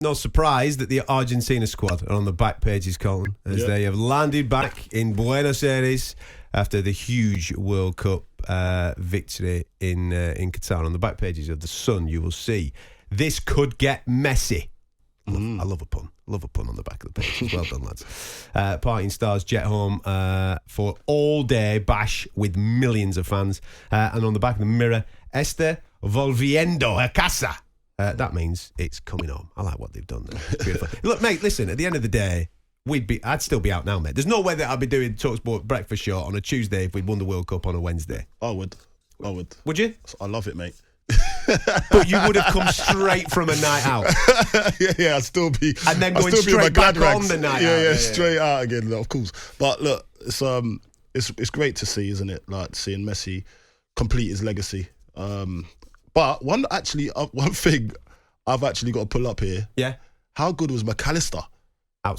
no surprise that the Argentina squad are on the back pages, Colin, as they have landed back in Buenos Aires after the huge World Cup victory in Qatar. On the back pages of The Sun, you will see this could get messy. I love a pun. Love a pun on the back of the page. Well done, lads. Partying stars jet home for all-day bash with millions of fans. And on the back of the Mirror, Esther volviendo a casa. That means it's coming home. I like what they've done there. It's beautiful. Look, mate, listen, at the end of the day, I'd still be out now, mate. There's no way that I'd be doing talkSPORT breakfast show on a Tuesday if we'd won the World Cup on a Wednesday. I would. Would you? I love it, mate. But you would have come straight from a night out. yeah, I'd still be. And then going straight back on the night out. Yeah, straight out again, of course. But look, it's great to see, isn't it? Like seeing Messi complete his legacy. But one thing I've actually got to pull up here. Yeah. How good was McAllister?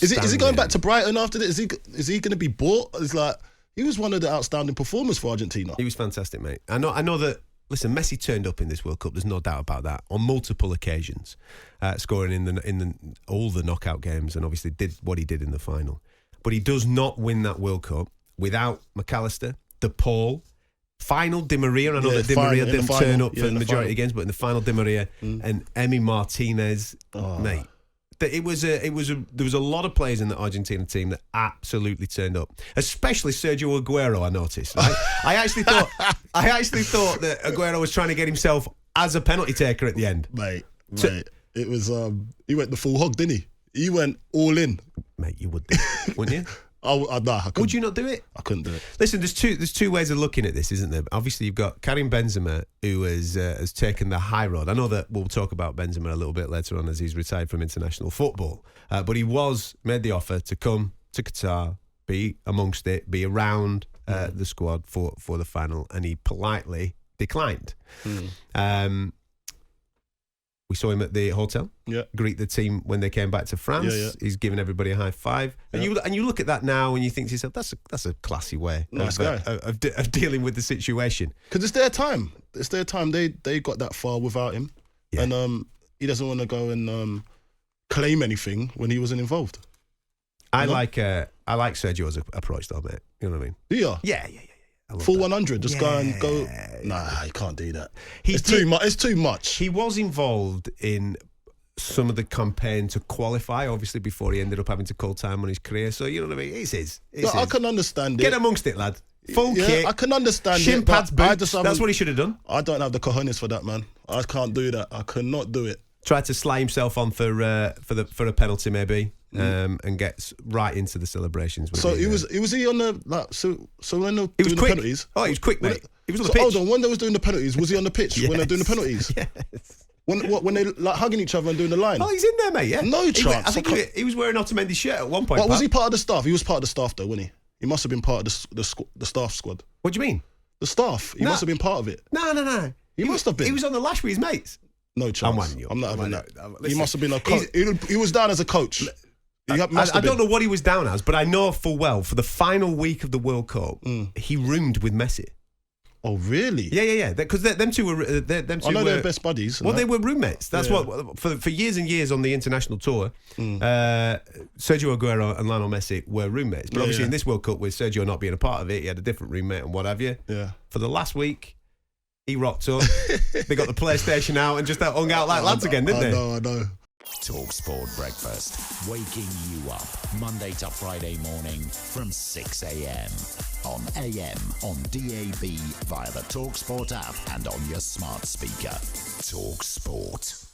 Is he going back to Brighton after this? Is he going to be bought? It's like he was one of the outstanding performers for Argentina. He was fantastic, mate. I know that. Listen, Messi turned up in this World Cup. There's no doubt about that. On multiple occasions, scoring in all the knockout games, and obviously did what he did in the final. But he does not win that World Cup without McAllister, De Paul, final Di Maria. I know that Di Maria didn't turn up for the majority of games, but in the final, Di Maria and Emi Martinez, mate. There was a lot of players in the Argentina team that absolutely turned up, especially Sergio Aguero. I noticed. Right? I actually thought that Aguero was trying to get himself as a penalty taker at the end. Mate, it was he went the full hog, didn't he? He went all in. Mate, you would do it, wouldn't you? Would you not do it? I couldn't do it. Listen, there's two ways of looking at this, isn't there? Obviously, you've got Karim Benzema, who has taken the high road. I know that we'll talk about Benzema a little bit later on as he's retired from international football. But he made the offer to come to Qatar, be amongst it, be around the squad for the final, and he politely declined. We saw him at the hotel, greet the team when they came back to France. Yeah. He's giving everybody a high five. And you look at that now and you think to yourself, that's a classy way of dealing with the situation. Because it's their time. It's their time. They got that far without him. Yeah. And he doesn't want to go and claim anything when he wasn't involved. I like Sergio's approach though, mate. You know what I mean? Yeah. Yeah. Full 100, just go and go. Nah, you can't do that. It's too much. He was involved in some of the campaign to qualify, obviously, before he ended up having to call time on his career. So, you know what I mean? It's his. I can understand it. Get amongst it, lad. Full kit. I can understand shin it. Pads, boots. That's what he should have done. I don't have the cojones for that, man. I can't do that. I cannot do it. Tried to slay himself on for a penalty, maybe. And gets right into the celebrations. So he was he on the when they were doing the penalties? Oh, he was quick, mate. He was on the pitch. Hold on, when they was doing the penalties, was he on the pitch when they're doing the penalties? Yes. When they like hugging each other and doing the line? Oh, he's in there, mate. Yeah, no chance. I think he was wearing Otamendi's shirt at one point. What, was he part of the staff? He was part of the staff, though, wasn't he? He must have been part of the staff squad. What do you mean? The staff. He must have been part of it. No. He must have been. He was on the lash with his mates. No chance. I'm winding you. I'm not having that. He must have been a coach. He was down as a coach. I don't know what he was down as, but I know full well for the final week of the World Cup, he roomed with Messi. Oh, really? Yeah. Because them two were. I know they're best buddies. Well, they were roommates. That's what for years and years on the international tour. Sergio Aguero and Lionel Messi were roommates, but obviously in this World Cup, with Sergio not being a part of it, he had a different roommate and what have you. Yeah. For the last week, he rocked up. They got the PlayStation out and just hung out like lads again, didn't they? I know. talkSPORT Breakfast, waking you up Monday to Friday morning from 6 a.m. on AM, on DAB, via the talkSPORT app and on your smart speaker. talkSPORT.